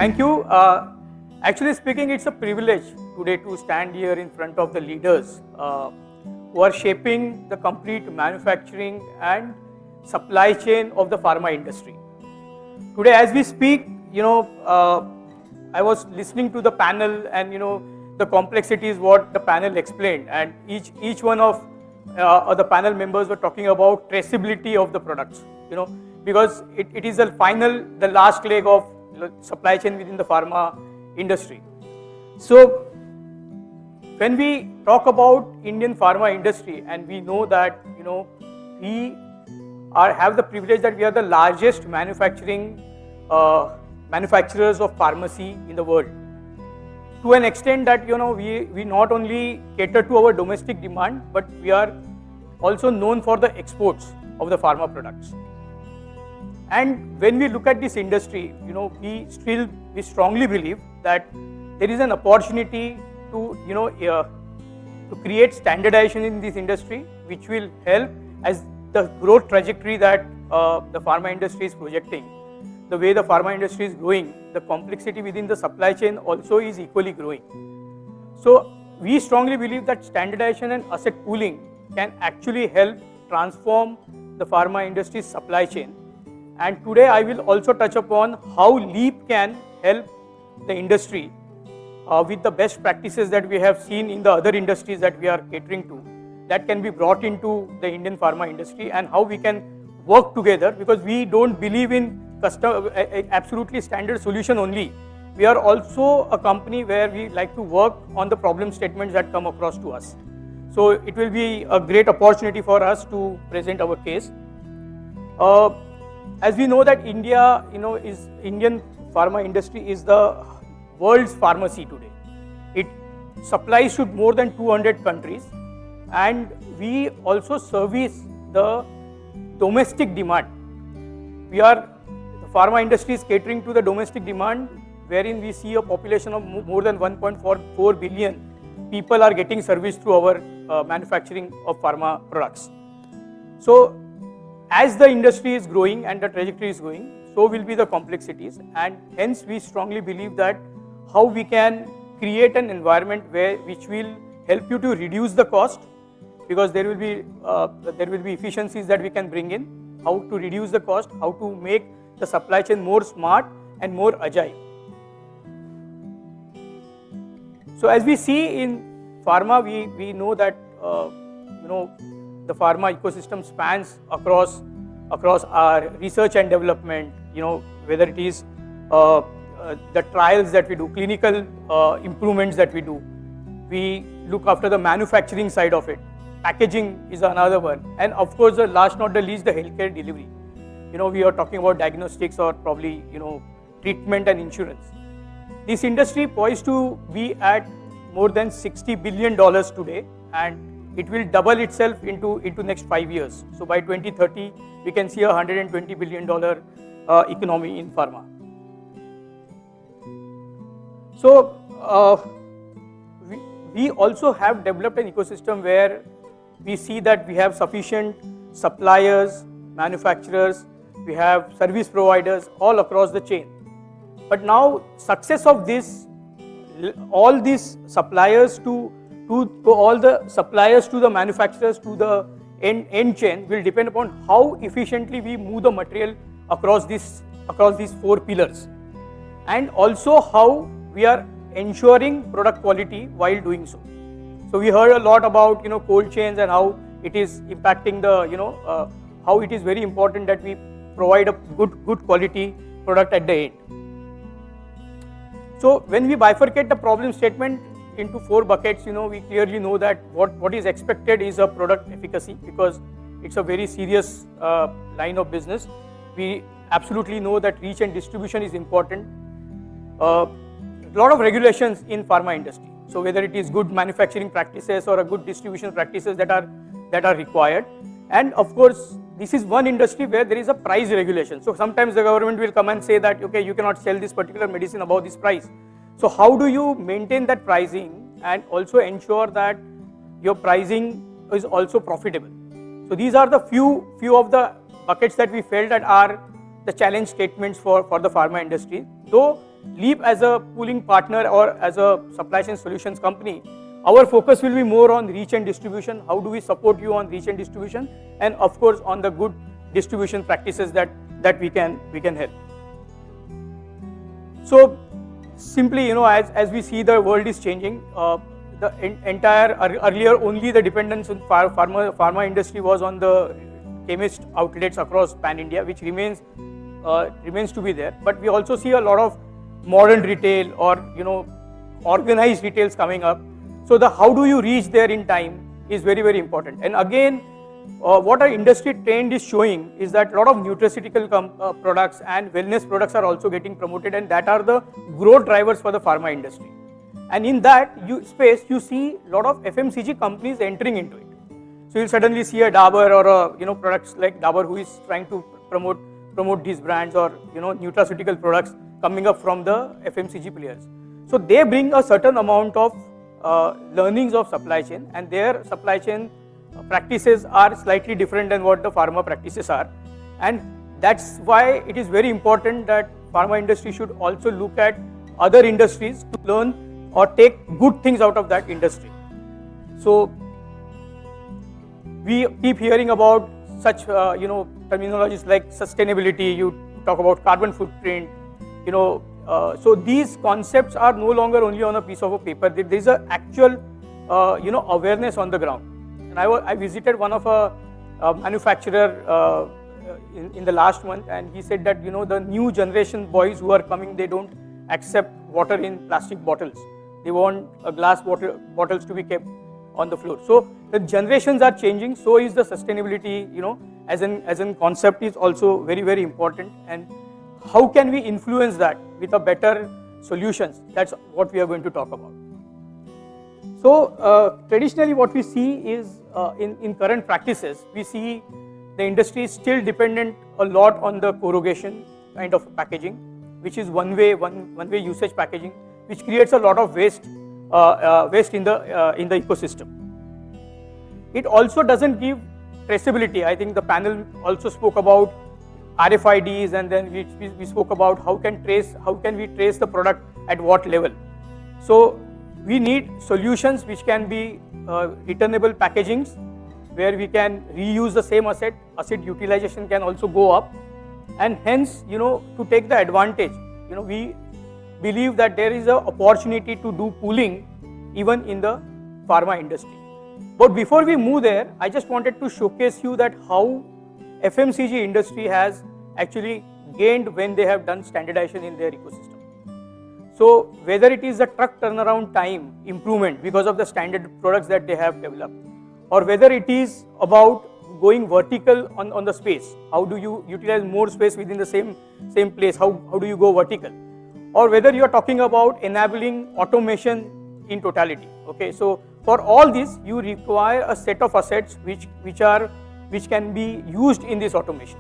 Thank you. Actually speaking, it's a privilege today to stand here in front of the leaders who are shaping the complete manufacturing and supply chain of the pharma industry. Today, as we speak, I was listening to the panel, and the complexities what the panel explained, and each one of the panel members were talking about traceability of the products. Because it is the last leg of supply chain within the pharma industry. So when we talk about Indian pharma industry, and we know that we have the privilege that we are the largest manufacturers of pharmacy in the world, to an extent that we not only cater to our domestic demand, but we are also known for the exports of the pharma products. And when we look at this industry, we strongly believe that there is an opportunity to create standardization in this industry, which will help as the growth trajectory that the pharma industry is projecting. The way the pharma industry is growing, the complexity within the supply chain also is equally growing. So we strongly believe that standardization and asset pooling can actually help transform the pharma industry's supply chain. And today I will also touch upon how LEAP can help the industry with the best practices that we have seen in the other industries that we are catering to, that can be brought into the Indian pharma industry, and how we can work together, because we don't believe in absolutely standard solution only. We are also a company where we like to work on the problem statements that come across to us. So it will be a great opportunity for us to present our case. As we know that Indian pharma industry is the world's pharmacy today. It supplies to more than 200 countries, and we also service the domestic demand. The pharma industry is catering to the domestic demand, wherein we see a population of more than 1.4 billion people are getting service through our manufacturing of pharma products. So as the industry is growing and the trajectory is growing, so will be the complexities, and hence we strongly believe that how we can create an environment which will help you to reduce the cost, because there will be efficiencies that we can bring in, how to reduce the cost, how to make the supply chain more smart and more agile. So as we see in pharma, we know that the pharma ecosystem spans across our research and development, whether it is the trials that we do, clinical improvements that we do. We look after the manufacturing side of it. Packaging is another one. And of course, the last not the least, the healthcare delivery. We are talking about diagnostics, or probably, treatment and insurance. This industry poised to be at more than $60 billion today, and it will double itself into next 5 years. So by 2030, we can see a $120 billion economy in pharma. So we also have developed an ecosystem where we see that we have sufficient suppliers, manufacturers, we have service providers all across the chain. But now success of this, all these suppliers to all the suppliers to the manufacturers to the end chain will depend upon how efficiently we move the material across these 4 pillars, and also how we are ensuring product quality while doing so. So we heard a lot about cold chains and how it is impacting the how it is very important that we provide a good quality product at the end. So when we bifurcate the problem statement into 4 buckets, we clearly know that what is expected is a product efficacy, because it's a very serious line of business. We absolutely know that reach and distribution is important. A lot of regulations in pharma industry. So whether it is good manufacturing practices or a good distribution practices that are required. And of course, this is one industry where there is a price regulation. So sometimes the government will come and say that, okay, you cannot sell this particular medicine above this price. So how do you maintain that pricing and also ensure that your pricing is also profitable? So these are the few of the buckets that we felt that are the challenge statements for the pharma industry. Though Leap as a pooling partner or as a supply chain solutions company, our focus will be more on reach and distribution. How do we support you on reach and distribution, and of course on the good distribution practices that we can help. So simply, as we see the world is changing, the entire earlier only the dependence on pharma industry was on the chemist outlets across pan India, which remains to be there. But we also see a lot of modern retail or organized retails coming up. So the how do you reach there in time is very, very important. And again, what our industry trend is showing is that a lot of nutraceutical products and wellness products are also getting promoted, and that are the growth drivers for the pharma industry. And in that space, you see a lot of FMCG companies entering into it. So you'll suddenly see a Dabur or a products like Dabur who is trying to promote these brands, or nutraceutical products coming up from the FMCG players. So they bring a certain amount of learnings of supply chain, and their supply chain practices are slightly different than what the pharma practices are. And that's why it is very important that pharma industry should also look at other industries to learn or take good things out of that industry. So we keep hearing about such terminologies like sustainability. You talk about carbon footprint, so these concepts are no longer only on a piece of a paper. There is an actual awareness on the ground. And I visited one of a manufacturer in the last month, and he said that the new generation boys who are coming, they don't accept water in plastic bottles. They want glass bottles to be kept on the floor. So the generations are changing. So is the sustainability, as an concept, is also very, very important. And how can we influence that with a better solutions? That's what we are going to talk about. So traditionally, what we see is in current practices, we see the industry is still dependent a lot on the corrugation kind of packaging, which is one way usage packaging, which creates a lot of waste in the ecosystem. It also doesn't give traceability. I think the panel also spoke about RFIDs, and then we spoke about how can we trace the product at what level. So we need solutions which can be returnable packagings, where we can reuse the same asset utilization can also go up, and hence to take the advantage, we believe that there is an opportunity to do pooling even in the pharma industry. But before we move there, I just wanted to showcase you that how FMCG industry has actually gained when they have done standardization in their ecosystem. So whether it is the truck turnaround time improvement because of the standard products that they have developed, or whether it is about going vertical on the space, how do you utilize more space within the same place, how do you go vertical, or whether you are talking about enabling automation in totality. Okay, so for all this you require a set of assets which can be used in this automation.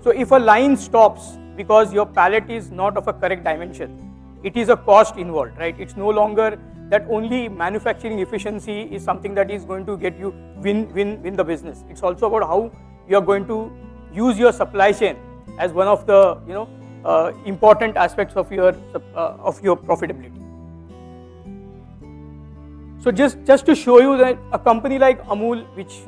So if a line stops because your pallet is not of a correct dimension, it is a cost involved, right? It's no longer that only manufacturing efficiency is something that is going to get you win the business. It's also about how you are going to use your supply chain as one of the important aspects of your profitability. So just to show you that a company like Amul, which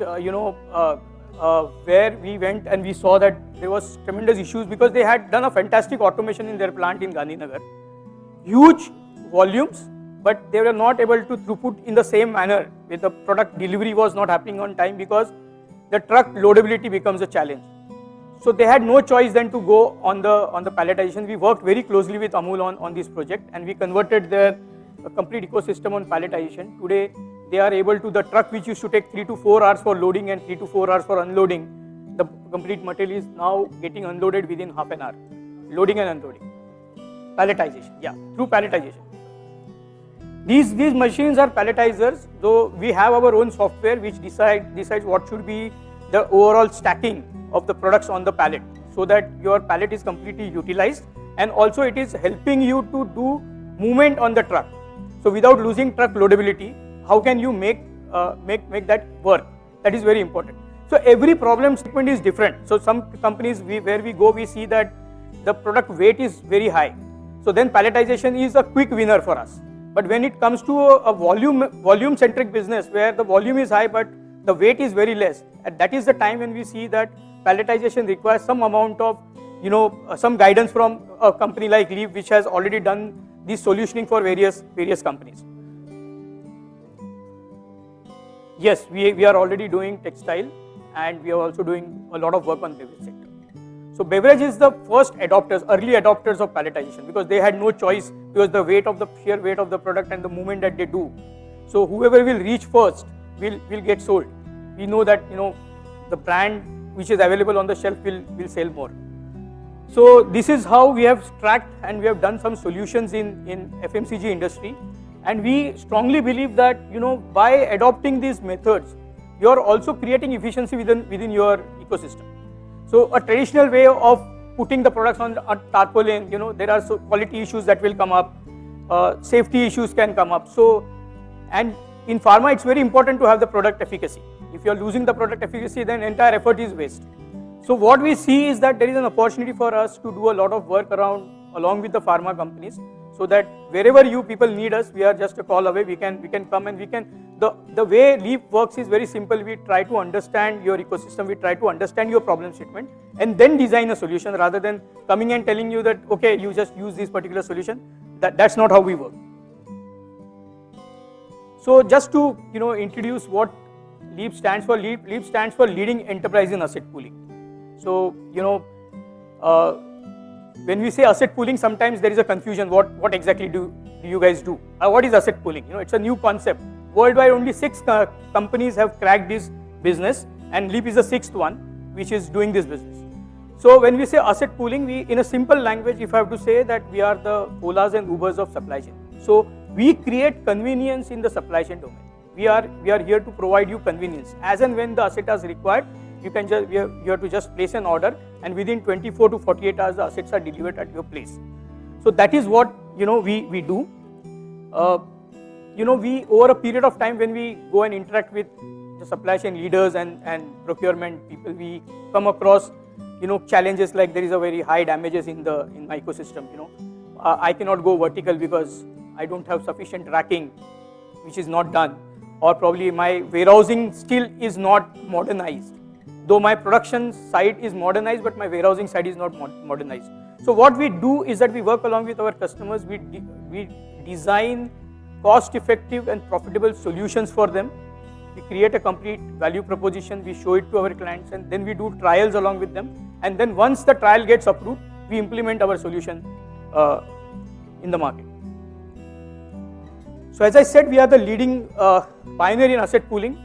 where we went and we saw that there was tremendous issues because they had done a fantastic automation in their plant in Gandhinagar, huge volumes, but they were not able to throughput in the same manner. With the product delivery was not happening on time because the truck loadability becomes a challenge. So they had no choice than to go on the palletization. We worked very closely with Amul on this project, and we converted their complete ecosystem on palletization. Today they are able to, the truck which used to take 3 to 4 hours for loading and 3 to 4 hours for unloading, the complete material is now getting unloaded within half an hour. Loading and unloading. Palletization, through palletization. These machines are palletizers, though we have our own software which decides what should be the overall stacking of the products on the pallet, so that your pallet is completely utilized, and also it is helping you to do movement on the truck. So without losing truck loadability, how can you make that work? That is very important. So every problem statement is different. So some companies where we go, we see that the product weight is very high. So then palletization is a quick winner for us. But when it comes to a volume centric business where the volume is high but the weight is very less, and that is the time when we see that palletization requires some amount of some guidance from a company like Leap, which has already done this solutioning for various companies. Yes, we are already doing textile, and we are also doing a lot of work on beverage sector. So beverage is the first adopters, early adopters of palletization, because they had no choice, because the sheer weight of the product and the movement that they do. So whoever will reach first will get sold. We know that the brand which is available on the shelf will sell more. So this is how we have tracked, and we have done some solutions in FMCG industry, and we strongly believe that by adopting these methods, you are also creating efficiency within your ecosystem. So a traditional way of putting the products on a tarpaulin, there are quality issues that will come up, safety issues can come up. So, and in pharma, it's very important to have the product efficacy. If you are losing the product efficacy, then entire effort is waste. So what we see is that there is an opportunity for us to do a lot of work along with the pharma companies, so that wherever you people need us, we are just a call away. We can come, and the way Leap works is very simple. We try to understand your ecosystem, we try to understand your problem statement, and then design a solution rather than coming and telling you that, okay, you just use this particular solution. That's not how we work. So just to introduce what Leap stands for. Leap stands for Leading Enterprise in Asset Pooling. So when we say asset pooling, sometimes there is a confusion. What exactly do you guys do? What is asset pooling? It's a new concept. Worldwide, only 6 companies have cracked this business, and Leap is the 6th one which is doing this business. So when we say asset pooling, we, in a simple language, if I have to say that we are the Olas and Ubers of supply chain. So we create convenience in the supply chain domain. We are here to provide you convenience. As and when the asset is required, you have to just place an order, and within 24 to 48 hours the assets are delivered at your place. So that is what we do. We, over a period of time, when we go and interact with the supply chain leaders and procurement people, we come across challenges like there is a very high damages in my ecosystem. I cannot go vertical because I don't have sufficient racking, which is not done, or probably my warehousing still is not modernized. Though my production side is modernized, but my warehousing side is not modernized. So what we do is that we work along with our customers. We design cost-effective and profitable solutions for them. We create a complete value proposition. We show it to our clients, and then we do trials along with them. And then once the trial gets approved, we implement our solution in the market. So as I said, we are the leading pioneer in asset pooling.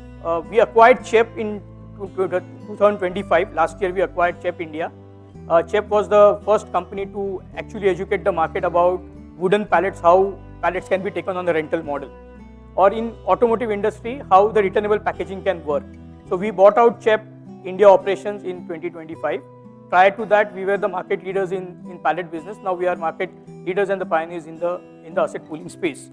We acquired CHEP in 2025. Last year we acquired CHEP India. CHEP was the first company to actually educate the market about wooden pallets, how pallets can be taken on the rental model, or in automotive industry, how the returnable packaging can work. So we bought out CHEP India operations in 2025. Prior to that, we were the market leaders in pallet business. Now we are market leaders and the pioneers in the asset pooling space.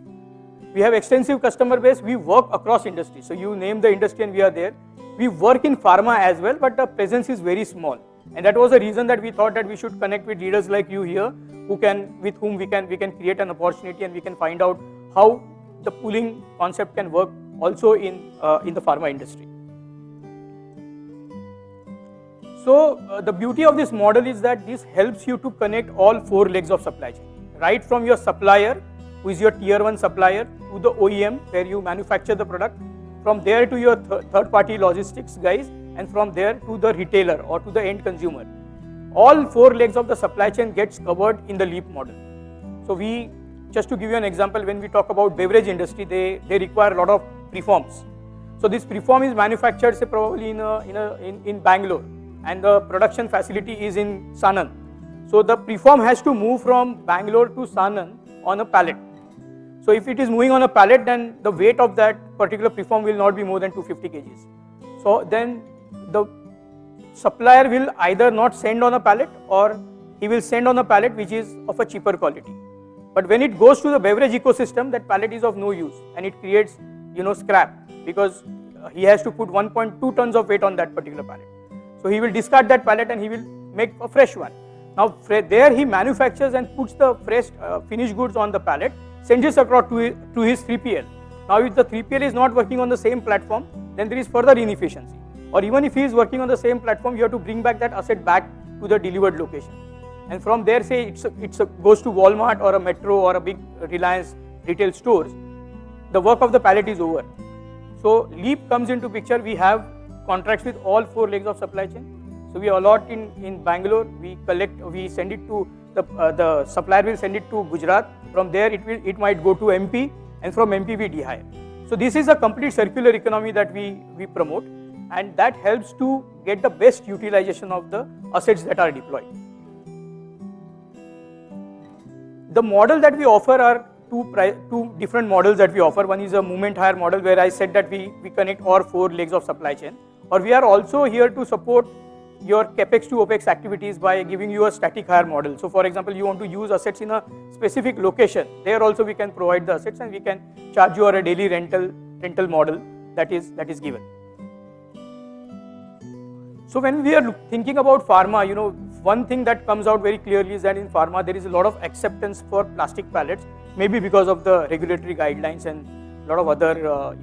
We have extensive customer base. We work across industries. So you name the industry and we are there. We work in pharma as well, but the presence is very small. And that was the reason that we thought that we should connect with leaders like you here, with whom we can create an opportunity, and we can find out how the pooling concept can work also in the pharma industry. So the beauty of this model is that this helps you to connect all 4 legs of supply chain, right from your supplier, who is your tier 1 supplier, to the OEM where you manufacture the product, from there to your third party logistics guys, and from there to the retailer or to the end consumer. All 4 legs of the supply chain gets covered in the Leap model. So just to give you an example, when we talk about beverage industry, they require a lot of preforms. So this preform is manufactured, say, probably in Bangalore, and the production facility is in Sanand. So the preform has to move from Bangalore to Sanand on a pallet. So if it is moving on a pallet, then the weight of that particular preform will not be more than 250 kgs. So then the supplier will either not send on a pallet, or he will send on a pallet which is of a cheaper quality. But when it goes to the beverage ecosystem, that pallet is of no use, and it creates scrap, because he has to put 1.2 tons of weight on that particular pallet. So he will discard that pallet and he will make a fresh one. Now there he manufactures and puts the fresh finished goods on the pallet, sends it across to his 3PL. Now if the 3PL is not working on the same platform, then there is further inefficiency. Or even if he is working on the same platform, you have to bring back that asset back to the delivered location. And from there, say it goes to Walmart or a Metro or a big Reliance retail stores, the work of the pallet is over. So Leap comes into picture. We have contracts with all 4 legs of supply chain. So we allot in Bangalore, we send it to the supplier will send it to Gujarat. From there it might go to MP, and from MP we de-hire. So this is a complete circular economy that we promote, and that helps to get the best utilization of the assets that are deployed. The model that we offer are two different models that we offer. One is a movement hire model, where I said that we connect all 4 legs of supply chain. Or we are also here to support your capex to opex activities by giving you a static hire model. So for example, you want to use assets in a specific location, there also we can provide the assets and we can charge you a daily rental model that is given. So when we are thinking about pharma, one thing that comes out very clearly is that in pharma there is a lot of acceptance for plastic pallets, maybe because of the regulatory guidelines and a lot of other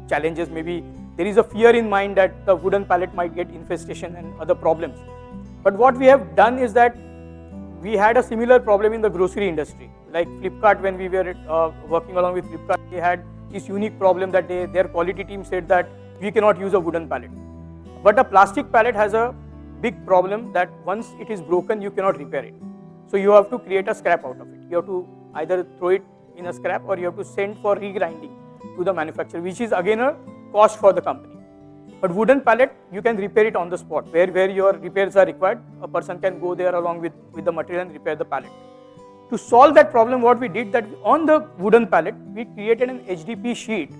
challenges. Maybe there is a fear in mind that the wooden pallet might get infestation and other problems. But what we have done is that we had a similar problem in the grocery industry. Like Flipkart, when we were working along with Flipkart, they had this unique problem that their quality team said that we cannot use a wooden pallet. But a plastic pallet has a big problem that once it is broken, you cannot repair it. So you have to create a scrap out of it. You have to either throw it in a scrap or you have to send for regrinding to the manufacturer, which is again a cost for the company. But wooden pallet, you can repair it on the spot. Where your repairs are required, a person can go there along with the material and repair the pallet. To solve that problem, what we did that on the wooden pallet, we created an HDP sheet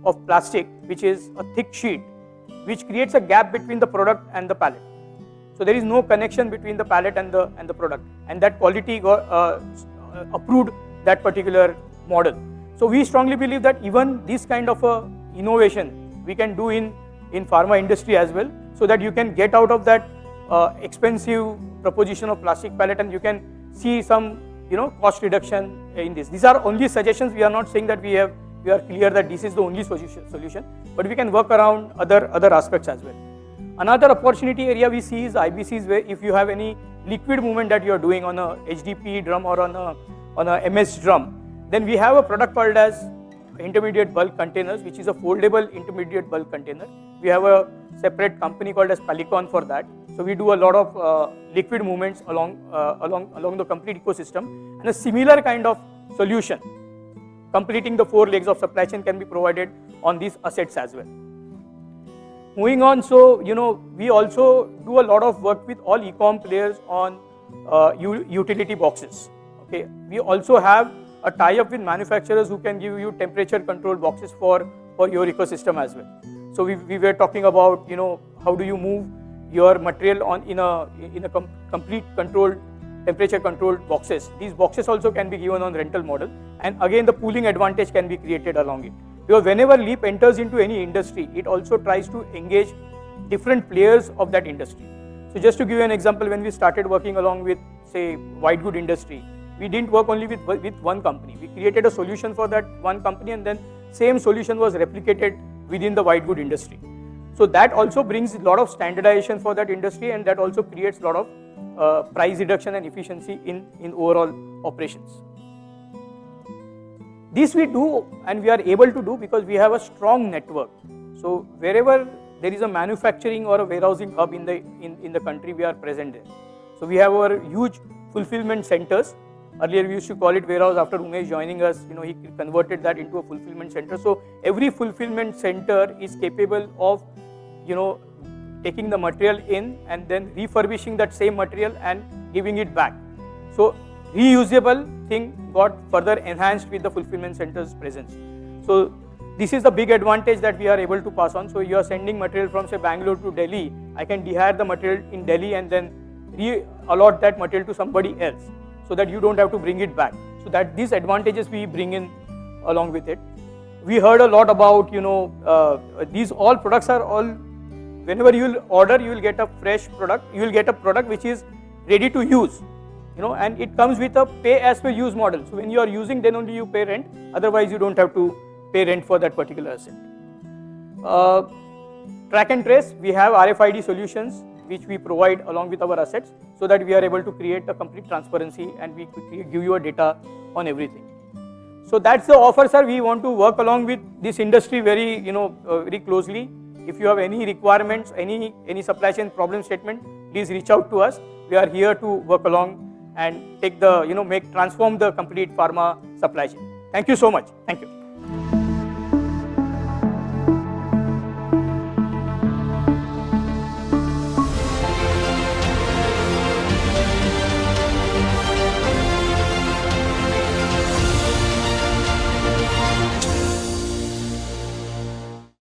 of plastic, which is a thick sheet, which creates a gap between the product and the pallet. So there is no connection between the pallet and the product, and that quality got approved that particular model. So we strongly believe that even this kind of a innovation we can do in pharma industry as well, so that you can get out of that expensive proposition of plastic pallet and you can see some cost reduction in this. These are only suggestions. We are not saying that we are clear that this is the only solution, but we can work around other aspects as well. Another opportunity area we see is IBCs, where if you have any liquid movement that you are doing on a HDP drum or on a MS drum, then we have a product called as intermediate bulk containers, which is a foldable intermediate bulk container. We have a separate company called as Palicon for that. So we do a lot of liquid movements along the complete ecosystem, and a similar kind of solution completing the 4 legs of supply chain can be provided on these assets as well. Moving on, so we also do a lot of work with all e-com players on utility boxes. Okay, we also have a tie-up with manufacturers who can give you temperature control boxes for your ecosystem as well. So we were talking about how do you move your material in a complete controlled temperature controlled boxes. These boxes also can be given on rental model, and again the pooling advantage can be created along it. Because whenever Leap enters into any industry, it also tries to engage different players of that industry. So just to give you an example, when we started working along with, say, white good industry, we didn't work only with one company. We created a solution for that one company, and then same solution was replicated within the white good industry. So that also brings a lot of standardization for that industry, and that also creates a lot of price reduction and efficiency in overall operations. This we do, and we are able to do because we have a strong network. So wherever there is a manufacturing or a warehousing hub in the country, we are present there. So we have our huge fulfillment centers. Earlier we used to call it warehouse. After Umesh joining us, he converted that into a fulfillment center. So every fulfillment center is capable of taking the material in and then refurbishing that same material and giving it back. So reusable thing got further enhanced with the fulfillment center's presence. So this is the big advantage that we are able to pass on. So you are sending material from, say, Bangalore to Delhi. I can de-hire the material in Delhi and then re-allot that material to somebody else, so that you don't have to bring it back. So that these advantages we bring in along with it. We heard a lot about these all products are all, whenever you will order, you will get a fresh product. You will get a product which is ready to use, and it comes with a pay as per use model. So when you are using, then only you pay rent, otherwise you don't have to pay rent for that particular asset. Track and trace, we have RFID solutions which we provide along with our assets, so that we are able to create a complete transparency and we give you a data on everything. So that's the offer, sir. We want to work along with this industry very, very closely. If you have any requirements, any supply chain problem statement, please reach out to us. We are here to work along and take the, transform the complete pharma supply chain. Thank you so much. Thank you.